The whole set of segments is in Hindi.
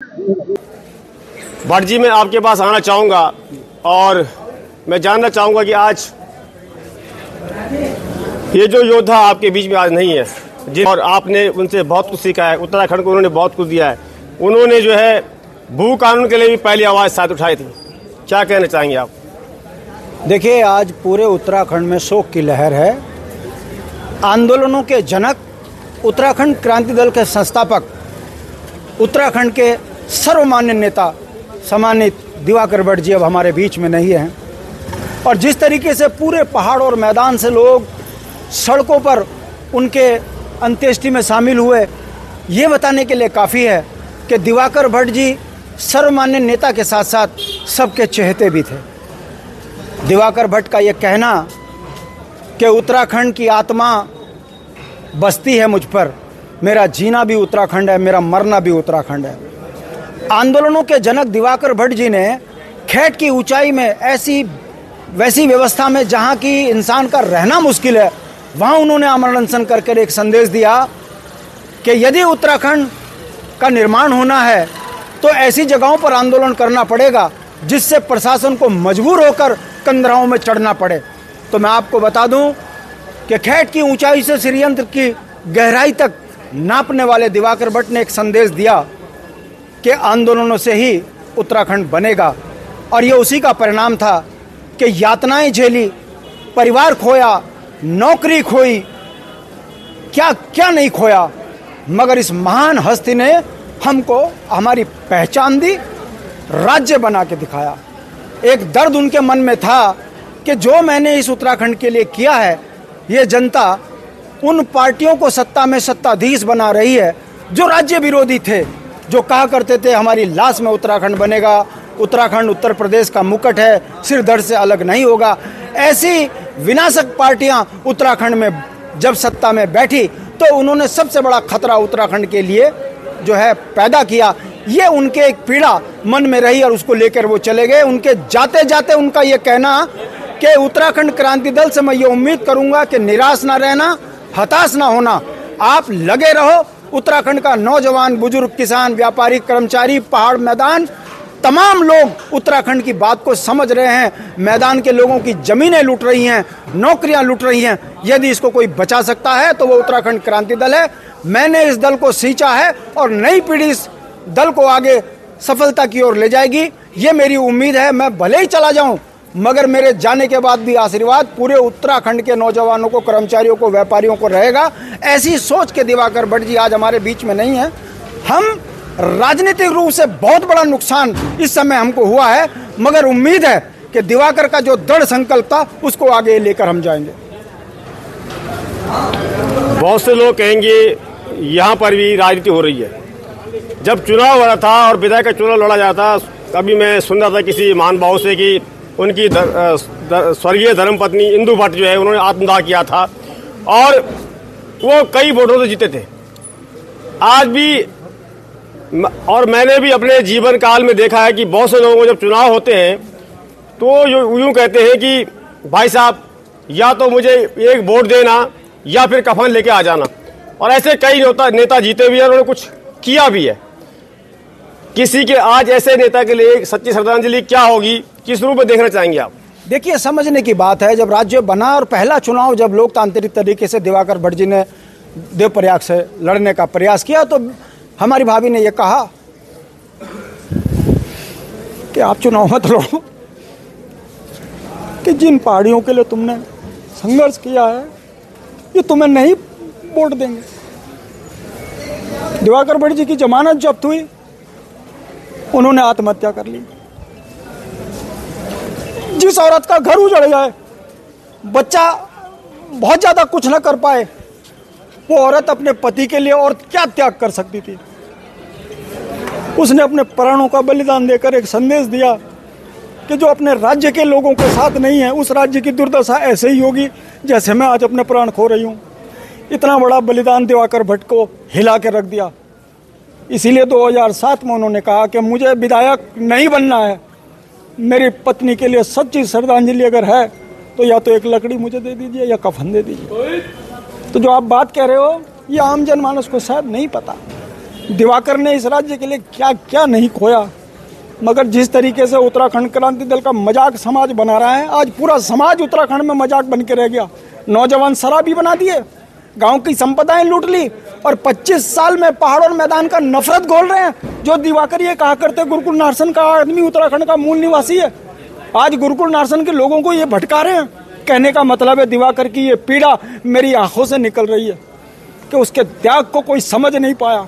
भट्ट जी, मैं आपके पास आना चाहूँगा और मैं जानना चाहूँगा कि आज ये जो योद्धा आपके बीच में आज नहीं है और आपने उनसे बहुत कुछ सीखा है, उत्तराखंड को उन्होंने बहुत कुछ दिया है, उन्होंने जो है भू कानून के लिए भी पहली आवाज़ साथ उठाई थी, क्या कहना चाहेंगे आप? देखिए, आज पूरे उत्तराखंड में शोक की लहर है। आंदोलनों के जनक, उत्तराखंड क्रांति दल के संस्थापक, उत्तराखंड के सर्वमान्य नेता सम्मानित दिवाकर भट्ट जी अब हमारे बीच में नहीं हैं। और जिस तरीके से पूरे पहाड़ और मैदान से लोग सड़कों पर उनके अंत्येष्टि में शामिल हुए, ये बताने के लिए काफ़ी है कि दिवाकर भट्ट जी सर्वमान्य नेता के साथ साथ सबके चहेते भी थे। दिवाकर भट्ट का ये कहना कि उत्तराखंड की आत्मा बसती है मुझ पर, मेरा जीना भी उत्तराखंड है, मेरा मरना भी उत्तराखंड है। आंदोलनों के जनक दिवाकर भट्ट जी ने खेत की ऊंचाई में ऐसी वैसी व्यवस्था में जहां की इंसान का रहना मुश्किल है, वहां उन्होंने आमरण अनशन करके एक संदेश दिया कि यदि उत्तराखंड का निर्माण होना है तो ऐसी जगहों पर आंदोलन करना पड़ेगा जिससे प्रशासन को मजबूर होकर कंदराओं में चढ़ना पड़े। तो मैं आपको बता दूं कि खेत की ऊंचाई से श्रीयंत्र की गहराई तक नापने वाले दिवाकर भट्ट ने एक संदेश दिया कि आंदोलनों से ही उत्तराखंड बनेगा। और ये उसी का परिणाम था कि यातनाएं झेली, परिवार खोया, नौकरी खोई, क्या क्या नहीं खोया, मगर इस महान हस्ती ने हमको हमारी पहचान दी, राज्य बना के दिखाया। एक दर्द उनके मन में था कि जो मैंने इस उत्तराखंड के लिए किया है, ये जनता उन पार्टियों को सत्ता में सत्ताधीश बना रही है जो राज्य विरोधी थे, जो कहा करते थे हमारी लाश में उत्तराखंड बनेगा, उत्तराखंड उत्तर प्रदेश का मुकुट है, सिर धड़ से अलग नहीं होगा। ऐसी विनाशक पार्टियां उत्तराखंड में जब सत्ता में बैठी तो उन्होंने सबसे बड़ा खतरा उत्तराखंड के लिए जो है पैदा किया। ये उनके एक पीड़ा मन में रही और उसको लेकर वो चले गए। उनके जाते जाते उनका ये कहना कि उत्तराखंड क्रांति दल से मैं ये उम्मीद करूंगा कि निराश ना रहना, हताश ना होना, आप लगे रहो। उत्तराखंड का नौजवान, बुजुर्ग, किसान, व्यापारी, कर्मचारी, पहाड़, मैदान, तमाम लोग उत्तराखंड की बात को समझ रहे हैं। मैदान के लोगों की जमीनें लूट रही हैं, नौकरियां लूट रही हैं। यदि इसको कोई बचा सकता है तो वो उत्तराखंड क्रांति दल है। मैंने इस दल को सींचा है और नई पीढ़ी इस दल को आगे सफलता की ओर ले जाएगी, ये मेरी उम्मीद है। मैं भले ही चला जाऊं, मगर मेरे जाने के बाद भी आशीर्वाद पूरे उत्तराखंड के नौजवानों को, कर्मचारियों को, व्यापारियों को रहेगा। ऐसी सोच के दिवाकर भट्ट जी आज हमारे बीच में नहीं है। हम राजनीतिक रूप से बहुत बड़ा नुकसान इस समय हमको हुआ है, मगर उम्मीद है कि दिवाकर का जो दृढ़ संकल्प था उसको आगे लेकर हम जाएंगे। बहुत से लोग कहेंगे यहाँ पर भी राजनीति हो रही है। जब चुनाव हो रहा था और विधायक का चुनाव लड़ा जाता, कभी मैं सुन रहा था किसी महानुभाव से कि उनकी स्वर्गीय धर्मपत्नी इंदु भट्ट जो है उन्होंने आत्मदाह किया था और वो कई वोटों से जीते थे। आज भी और मैंने भी अपने जीवन काल में देखा है कि बहुत से लोगों को जब चुनाव होते हैं तो यूँ कहते हैं कि भाई साहब या तो मुझे एक वोट देना या फिर कफन लेके आ जाना। और ऐसे कई नेता जीते भी हैं, उन्होंने कुछ किया भी है। किसी के आज ऐसे नेता के लिए सच्ची श्रद्धांजलि क्या होगी, किस रूप में देखना चाहेंगे आप? देखिए, समझने की बात है, जब राज्य बना और पहला चुनाव जब लोकतांत्रिक तरीके से दिवाकर भट्ट जी ने देवप्रयाग से लड़ने का प्रयास किया तो हमारी भाभी ने यह कहा कि आप चुनाव मत लड़ो, कि जिन पहाड़ियों के लिए तुमने संघर्ष किया है ये तुम्हें नहीं वोट देंगे। दिवाकर भट्ट जी की जमानत जब्त हुई, उन्होंने आत्महत्या कर ली। जिस औरत का घर उजड़ जाए, बच्चा बहुत ज्यादा कुछ न कर पाए, वो औरत अपने पति के लिए और क्या त्याग कर सकती थी। उसने अपने प्राणों का बलिदान देकर एक संदेश दिया कि जो अपने राज्य के लोगों के साथ नहीं है, उस राज्य की दुर्दशा ऐसे ही होगी जैसे मैं आज अपने प्राण खो रही हूँ। इतना बड़ा बलिदान दिवाकर भट्ट को हिला के रख दिया। इसीलिए 2007 में उन्होंने कहा कि मुझे विधायक नहीं बनना है, मेरी पत्नी के लिए सच्ची श्रद्धांजलि अगर है तो या तो एक लकड़ी मुझे दे दीजिए या कफन दे दीजिए। तो जो आप बात कह रहे हो ये आम जनमानस को शायद नहीं पता। दिवाकर ने इस राज्य के लिए क्या क्या नहीं खोया, मगर जिस तरीके से उत्तराखंड क्रांति दल का मजाक समाज बना रहा है, आज पूरा समाज उत्तराखंड में मजाक बन के रह गया। नौजवान शराबी बना दिए, गांव की संपदाएं लूट ली और 25 साल में पहाड़ और मैदान का नफरत घोल रहे हैं। जो दिवाकर ये कहा करते गुरुकुल नारसन का आदमी उत्तराखंड का मूल निवासी है, आज गुरुकुल नारसन के लोगों को ये भटका रहे हैं। कहने का मतलब है दिवाकर की ये पीड़ा मेरी आंखों से निकल रही है कि उसके त्याग को कोई समझ नहीं पाया।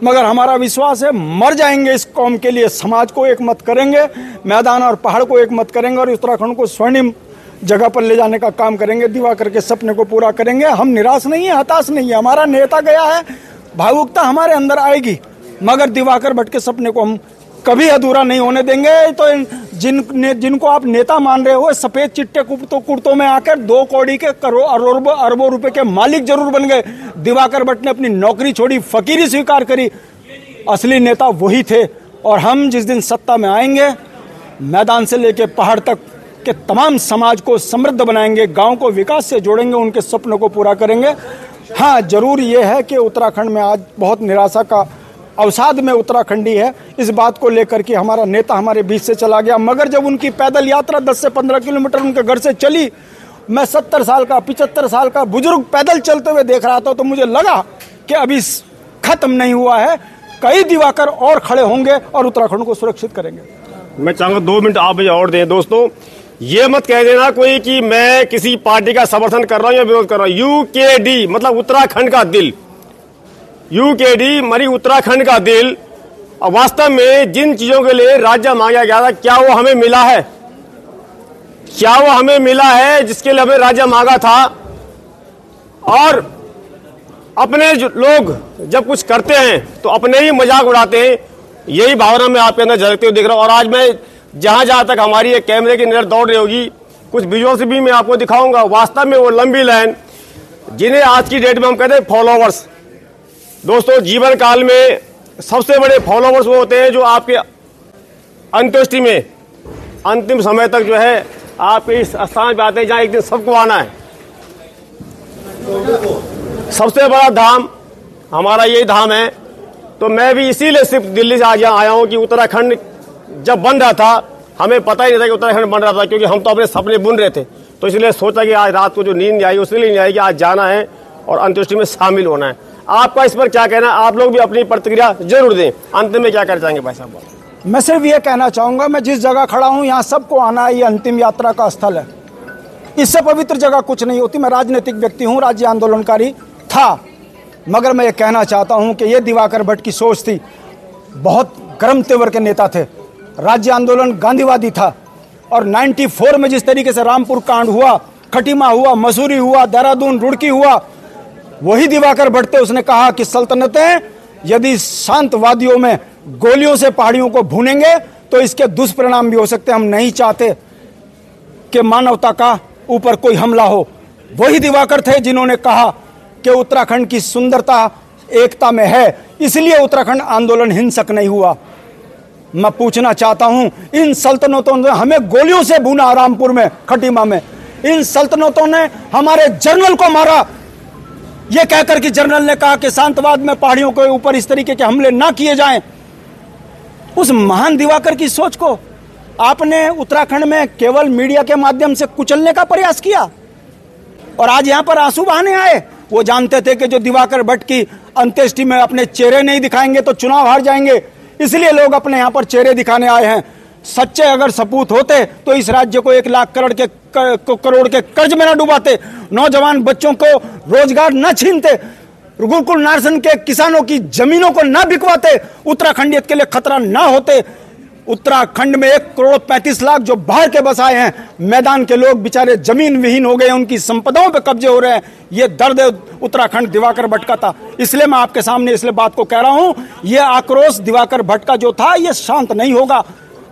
मगर हमारा विश्वास है मर जाएंगे इस कौम के लिए, समाज को एक मत करेंगे, मैदान और पहाड़ को एक मत करेंगे और उत्तराखंड को स्वर्णिम जगह पर ले जाने का काम करेंगे। दिवाकर के सपने को पूरा करेंगे। हम निराश नहीं है, हताश नहीं है। हमारा नेता गया है, भावुकता हमारे अंदर आएगी, मगर दिवाकर भट्ट के सपने को हम कभी अधूरा नहीं होने देंगे। तो जिनको आप नेता मान रहे हो, सफेद चिट्टे कुर्तों में आकर 2 कौड़ी के अरबों रुपए के मालिक जरूर बन गए। दिवाकर भट्ट ने अपनी नौकरी छोड़ी, फकीरी स्वीकार करी। असली नेता वही थे। और हम जिस दिन सत्ता में आएंगे, मैदान से लेकर पहाड़ तक के तमाम समाज को समृद्ध बनाएंगे, गांव को विकास से जोड़ेंगे, उनके सपनों को पूरा करेंगे। हाँ, जरूर ये है कि उत्तराखंड में आज बहुत निराशा का अवसाद में उत्तराखंडी है। इस बात को लेकर के हमारा नेता हमारे बीच से चला गया, मगर जब उनकी पैदल यात्रा 10 से 15 किलोमीटर उनके घर से चली, मैं 70 साल का 75 साल का बुजुर्ग पैदल चलते हुए देख रहा था, तो मुझे लगा कि अभी खत्म नहीं हुआ है, कई दिवाकर और खड़े होंगे और उत्तराखंड को सुरक्षित करेंगे। मैं चाहूंगा 2 मिनट आप मुझे और दें। दोस्तों, ये मत कह देना कोई कि मैं किसी पार्टी का समर्थन कर रहा हूं या विरोध कर रहा हूं। यूकेडी मतलब उत्तराखंड का दिल, यूकेडी मरी उत्तराखंड का दिल। और वास्तव में जिन चीजों के लिए राज्य मांगा गया था, क्या वो हमें मिला है? क्या वो हमें मिला है जिसके लिए हमें राज्य मांगा था? और अपने जो लोग जब कुछ करते हैं तो अपने ही मजाक उड़ाते हैं, यही भावना मैं आपके अंदर झलकते हुए देख रहा हूं। और आज मैं जहां जहां तक हमारी एक कैमरे की नजर दौड़ रही होगी, कुछ वीडियो से भी मैं आपको दिखाऊंगा। वास्तव में वो लंबी लाइन जिन्हें आज की डेट में हम कहते हैं फॉलोवर्स। दोस्तों, जीवन काल में सबसे बड़े फॉलोवर्स वो होते हैं जो आपके अंत्येष्टि में अंतिम समय तक जो है आप इस स्थान पे आते हैं जहां एक दिन सबको आना है। सबसे बड़ा धाम हमारा यही धाम है। तो मैं भी इसीलिए सिर्फ दिल्ली से आज यहाँ आया हूँ कि उत्तराखंड जब बन रहा था, हमें पता ही नहीं था कि उत्तराखंड बन रहा था, क्योंकि हम तो अपने सपने बुन रहे थे। तो इसलिए सोचा कि आज रात को जो नींद नहीं आई, उसलिए नहीं आई कि आज जाना है और अंत्येष्टि में शामिल होना है। आपका इस पर क्या कहना है? आप लोग भी अपनी प्रतिक्रिया जरूर दें। अंत में क्या कहना चाहेंगे भाई साहब? मैं सिर्फ ये कहना चाहूँगा, मैं जिस जगह खड़ा हूँ यहाँ सबको आना है। ये अंतिम यात्रा का स्थल है, इससे पवित्र जगह कुछ नहीं होती। मैं राजनीतिक व्यक्ति हूँ, राज्य आंदोलनकारी था, मगर मैं ये कहना चाहता हूँ कि ये दिवाकर भट्ट की सोच थी। बहुत गर्म तेवर के नेता थे, राज्य आंदोलन गांधीवादी था। और 94 में जिस तरीके से रामपुर कांड हुआ, खटीमा हुआ, मसूरी हुआ, देहरादून, रुड़की हुआ, वही दिवाकर भट्ट थे। उसने कहा कि सल्तनतें यदि शांतवादियों में गोलियों से पहाड़ियों को भूनेंगे तो इसके दुष्परिणाम भी हो सकते हैं। हम नहीं चाहते कि मानवता का ऊपर कोई हमला हो। वही दिवाकर थे जिन्होंने कहा कि उत्तराखंड की सुंदरता एकता में है, इसलिए उत्तराखंड आंदोलन हिंसक नहीं हुआ। मैं पूछना चाहता हूं, इन सल्तनतों ने हमें गोलियों से भूना, रामपुर में, खटीमा में। इन सल्तनतों ने हमारे जनरल को मारा, यह कहकर कि जनरल ने कहा कि शांतवाद में पहाड़ियों के ऊपर इस तरीके के हमले ना किए जाएं। उस महान दिवाकर की सोच को आपने उत्तराखंड में केवल मीडिया के माध्यम से कुचलने का प्रयास किया और आज यहां पर आंसू बहाने आए। वो जानते थे कि जो दिवाकर भट्ट की अंत्येष्टि में अपने चेहरे नहीं दिखाएंगे तो चुनाव हार जाएंगे, इसलिए लोग अपने यहां पर चेहरे दिखाने आए हैं। सच्चे अगर सपूत होते तो इस राज्य को 1 लाख करोड़ के कर्ज में न डुबाते, नौजवान बच्चों को रोजगार न छीनते, गुरुकुल नारसन के किसानों की जमीनों को न बिकवाते, उत्तराखंडियत के लिए खतरा न होते। उत्तराखंड में 1,35,00,000 जो बाहर के बस आए हैं, मैदान के लोग बेचारे जमीन विहीन हो गए, उनकी संपदाओं पे कब्जे हो रहे हैं। ये दर्द उत्तराखंड दिवाकर भट्ट का था। इसलिए मैं आपके सामने इसलिए बात को कह रहा हूं, ये आक्रोश दिवाकर भट्ट का जो था ये शांत नहीं होगा।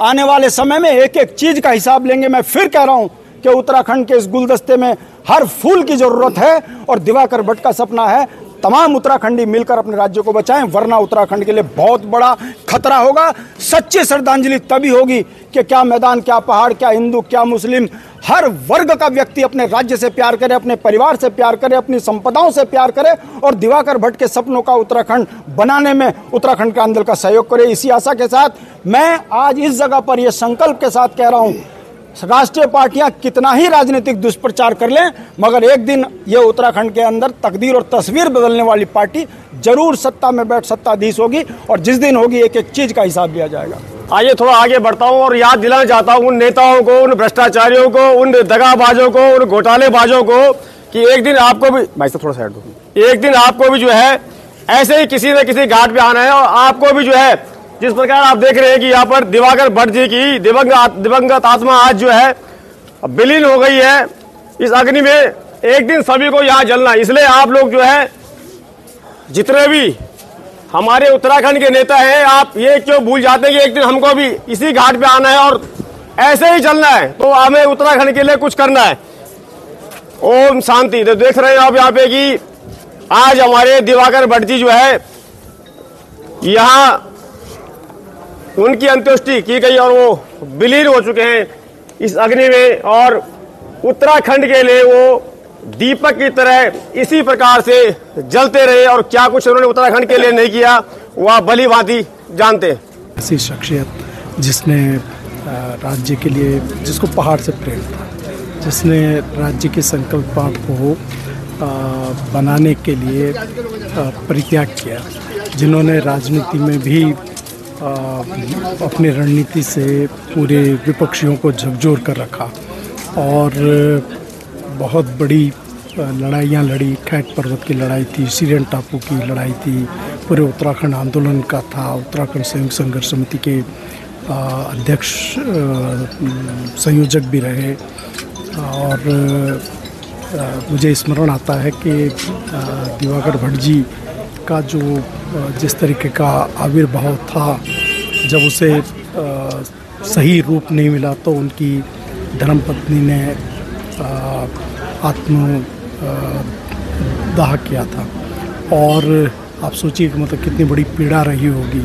आने वाले समय में एक एक चीज का हिसाब लेंगे। मैं फिर कह रहा हूं कि उत्तराखंड के इस गुलदस्ते में हर फूल की जरूरत है और दिवाकर भट्ट का सपना है तमाम उत्तराखंडी मिलकर अपने राज्य को बचाएं, वरना उत्तराखंड के लिए बहुत बड़ा खतरा होगा। सच्ची श्रद्धांजलि तभी होगी कि क्या मैदान, क्या पहाड़, क्या हिंदू, क्या मुस्लिम, हर वर्ग का व्यक्ति अपने राज्य से प्यार करे, अपने परिवार से प्यार करे, अपनी संपदाओं से प्यार करे और दिवाकर भट्ट के सपनों का उत्तराखंड बनाने में उत्तराखंड क्रांति दल का सहयोग करे। इसी आशा के साथ मैं आज इस जगह पर यह संकल्प के साथ कह रहा हूं, राष्ट्रीय पार्टियां कितना ही राजनीतिक दुष्प्रचार कर लें, मगर एक दिन ये उत्तराखंड के अंदर तकदीर और तस्वीर बदलने वाली पार्टी जरूर सत्ता में बैठ सत्ताधीश होगी और जिस दिन होगी एक एक चीज का हिसाब लिया जाएगा। आइए थोड़ा आगे बढ़ता हूं और याद दिलाना चाहता हूं उन नेताओं को, उन भ्रष्टाचारियों को, उन दगाबाजों को, उन घोटालेबाजों को कि एक दिन आपको भी, भाई साहब थोड़ा साइड दो, एक दिन आपको भी जो है ऐसे ही किसी न किसी घाट पे आना है और आपको भी जो है जिस प्रकार आप देख रहे हैं कि यहाँ पर दिवाकर भट्ट जी की दिवंगत आत्मा आज जो है विलीन हो गई है इस अग्नि में, एक दिन सभी को यहाँ जलना। इसलिए आप लोग जो है जितने भी हमारे उत्तराखंड के नेता हैं, आप ये क्यों भूल जाते हैं कि एक दिन हमको भी इसी घाट पे आना है और ऐसे ही चलना है, तो हमें उत्तराखंड के लिए कुछ करना है। ओम शांति। तो देख रहे हैं आप यहाँ पे कि आज हमारे दिवाकर भट्ट जी जो है यहाँ उनकी अंत्येष्टि की गई और वो विलीन हो चुके हैं इस अग्नि में और उत्तराखंड के लिए वो दीपक की तरह इसी प्रकार से जलते रहे और क्या कुछ उन्होंने उत्तराखंड के लिए नहीं किया वो आप भली भांति जानते हैं। ऐसी शख्सियत जिसने राज्य के लिए, जिसको पहाड़ से प्रेम था, जिसने राज्य के संकल्प पाठ को बनाने के लिए परित्याग किया, जिन्होंने राजनीति में भी अपनी रणनीति से पूरे विपक्षियों को झकझोर कर रखा और बहुत बड़ी लड़ाइयाँ लड़ी। खैट पर्वत की लड़ाई थी, सीरियन टापू की लड़ाई थी, पूरे उत्तराखंड आंदोलन का था, उत्तराखंड संयुक्त संघर्ष समिति के अध्यक्ष संयोजक भी रहे और मुझे स्मरण आता है कि दिवाकर भट्ट जी का जो जिस तरीके का आविर्भाव था, जब उसे सही रूप नहीं मिला तो उनकी धर्मपत्नी ने आत्मदाह किया था और आप सोचिए कि मतलब कितनी बड़ी पीड़ा रही होगी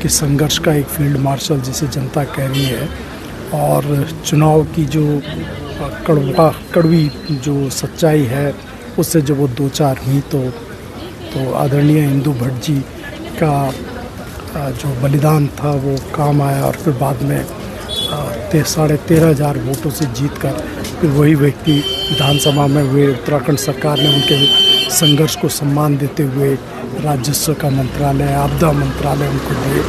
कि संघर्ष का एक फील्ड मार्शल जिसे जनता कह रही है और चुनाव की जो कड़वी जो सच्चाई है उससे जब वो दो चार हुई तो आदरणीय इंदु भट्ट जी का जो बलिदान था वो काम आया और फिर बाद में 13,500 वोटों से जीतकर फिर वही व्यक्ति विधानसभा में हुए। उत्तराखंड सरकार ने उनके संघर्ष को सम्मान देते हुए राजस्व का मंत्रालय, आपदा मंत्रालय उनको दिए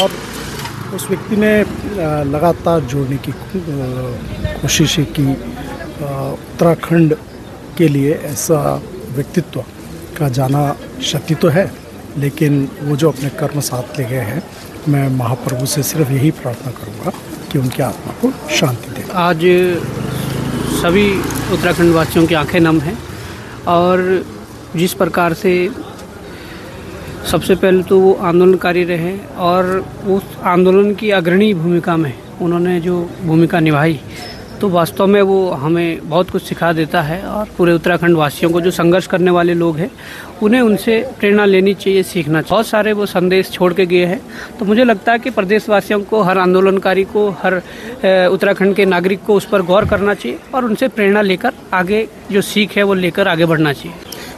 और उस व्यक्ति ने लगातार जोड़ने की कोशिशें की। उत्तराखंड के लिए ऐसा व्यक्तित्व का जाना क्षति तो है, लेकिन वो जो अपने कर्म साथ ले गए हैं, मैं महाप्रभु से सिर्फ यही प्रार्थना करूंगा कि उनकी आत्मा को शांति दे। आज सभी उत्तराखंड वासियों की आंखें नम हैं और जिस प्रकार से सबसे पहले तो वो आंदोलनकारी रहे और उस आंदोलन की अग्रणी भूमिका में उन्होंने जो भूमिका निभाई तो वास्तव में वो हमें बहुत कुछ सिखा देता है और पूरे उत्तराखंड वासियों को जो संघर्ष करने वाले लोग हैं उन्हें उनसे प्रेरणा लेनी चाहिए, सीखना चाहिए। बहुत सारे वो संदेश छोड़ के गए हैं, तो मुझे लगता है कि प्रदेशवासियों को, हर आंदोलनकारी को, हर उत्तराखंड के नागरिक को उस पर गौर करना चाहिए और उनसे प्रेरणा लेकर आगे जो सीख है वो लेकर आगे बढ़ना चाहिए।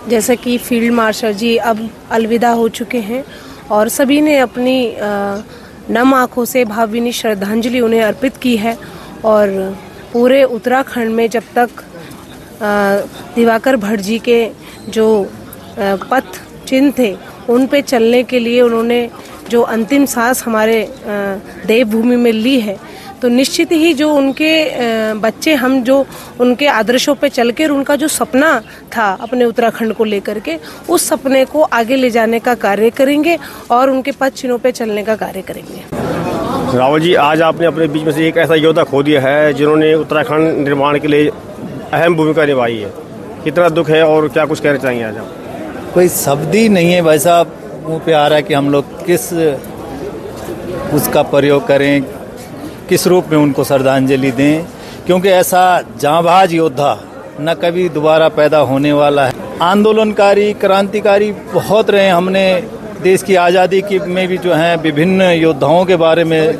जैसे कि फील्ड मार्शल जी अब अलविदा हो चुके हैं और सभी ने अपनी नम आँखों से भावभीनी श्रद्धांजलि उन्हें अर्पित की है और पूरे उत्तराखंड में जब तक दिवाकर भट्ट जी के जो पथ चिन्ह थे उन पे चलने के लिए उन्होंने जो अंतिम सांस हमारे देवभूमि में ली है, तो निश्चित ही जो उनके बच्चे हम जो उनके आदर्शों पे चलकर उनका जो सपना था अपने उत्तराखंड को लेकर के, उस सपने को आगे ले जाने का कार्य करेंगे और उनके पद चिन्हों पे चलने का कार्य करेंगे। रावल जी, आज आपने अपने बीच में से एक ऐसा योद्धा खो दिया है जिन्होंने उत्तराखंड निर्माण के लिए अहम भूमिका निभाई है। कितना दुख है और क्या कुछ कहना चाहेंगे आज आप? कोई शब्द ही नहीं है भाई साहब, मुँह पे आ रहा है कि हम लोग किस उसका प्रयोग करें, किस रूप में उनको श्रद्धांजलि दें, क्योंकि ऐसा जांबाज योद्धा न कभी दोबारा पैदा होने वाला है। आंदोलनकारी, क्रांतिकारी बहुत रहे। हमने देश की आज़ादी की में भी जो है विभिन्न योद्धाओं के बारे में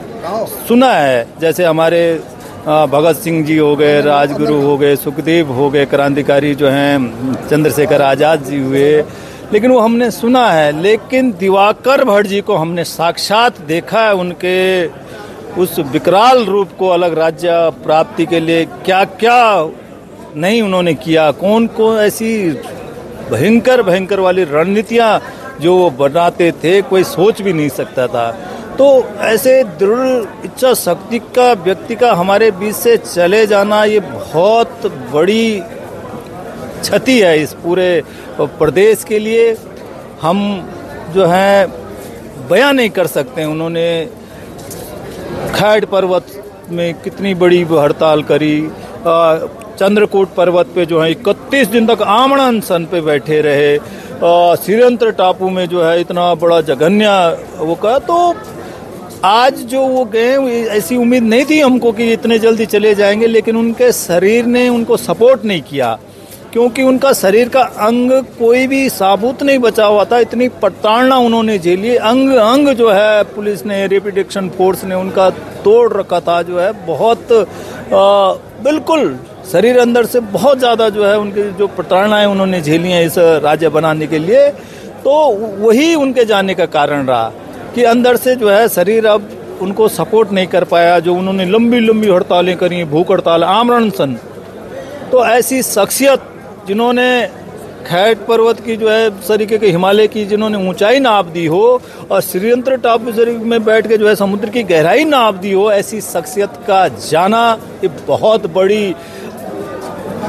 सुना है, जैसे हमारे भगत सिंह जी हो गए, राजगुरु हो गए, सुखदेव हो गए, क्रांतिकारी जो हैं चंद्रशेखर आज़ाद जी हुए, लेकिन वो हमने सुना है। लेकिन दिवाकर भट्ट जी को हमने साक्षात देखा है, उनके उस विकराल रूप को अलग राज्य प्राप्ति के लिए क्या क्या नहीं उन्होंने किया, कौन कौन ऐसी भयंकर भयंकर वाली रणनीतियाँ जो वो बनाते थे, कोई सोच भी नहीं सकता था। तो ऐसे दृढ़ इच्छा शक्ति का व्यक्ति का हमारे बीच से चले जाना ये बहुत बड़ी क्षति है इस पूरे प्रदेश के लिए। हम जो हैं बयां नहीं कर सकते। उन्होंने खैड़ पर्वत में कितनी बड़ी हड़ताल करी, चंद्रकूट पर्वत पे जो है 31 दिन तक आमरण अनशन पे बैठे रहे, श्रीयंत्र टापू में जो है इतना बड़ा जघन्य वो का। तो आज जो वो गए ऐसी उम्मीद नहीं थी हमको कि इतने जल्दी चले जाएंगे, लेकिन उनके शरीर ने उनको सपोर्ट नहीं किया, क्योंकि उनका शरीर का अंग कोई भी साबुत नहीं बचा हुआ था। इतनी प्रताड़ना उन्होंने झेली, अंग अंग जो है पुलिस ने, रैपिड एक्शन फोर्स ने उनका तोड़ रखा था, जो है बहुत बिल्कुल शरीर अंदर से बहुत ज़्यादा जो है उनकी जो प्रताड़नाएं उन्होंने झेली हैं इस राज्य बनाने के लिए। तो वही उनके जाने का कारण रहा कि अंदर से जो है शरीर अब उनको सपोर्ट नहीं कर पाया। जो उन्होंने लंबी लंबी हड़तालें करी, भूख हड़ताल, आमरण अनशन, तो ऐसी शख्सियत जिन्होंने खैट पर्वत की जो है तरीके के हिमालय की जिन्होंने ऊंचाई नाप दी हो और श्रीयंत्र टापू में बैठ के जो है समुद्र की गहराई नाप दी हो, ऐसी शख्सियत का जाना ये बहुत बड़ी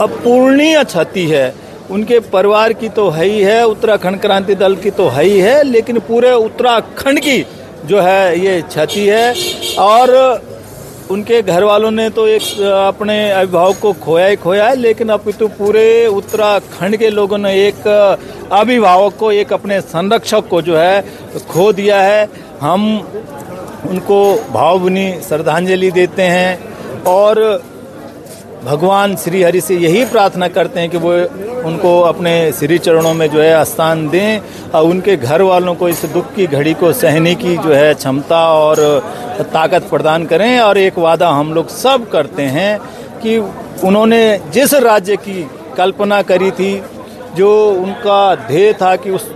अपूर्णीय क्षति है। उनके परिवार की तो है ही है, उत्तराखंड क्रांति दल की तो है ही है, लेकिन पूरे उत्तराखंड की जो है ये क्षति है। और उनके घर वालों ने तो एक अपने अभिभावक को खोया ही खोया है, लेकिन अब तो पूरे उत्तराखंड के लोगों ने एक अभिभावक को, एक अपने संरक्षक को जो है खो दिया है। हम उनको भावभीनी श्रद्धांजलि देते हैं और भगवान श्री हरि से यही प्रार्थना करते हैं कि वो उनको अपने श्री चरणों में जो है स्थान दें और उनके घर वालों को इस दुख की घड़ी को सहने की जो है क्षमता और ताकत प्रदान करें। और एक वादा हम लोग सब करते हैं कि उन्होंने जिस राज्य की कल्पना करी थी, जो उनका ध्येय था कि उस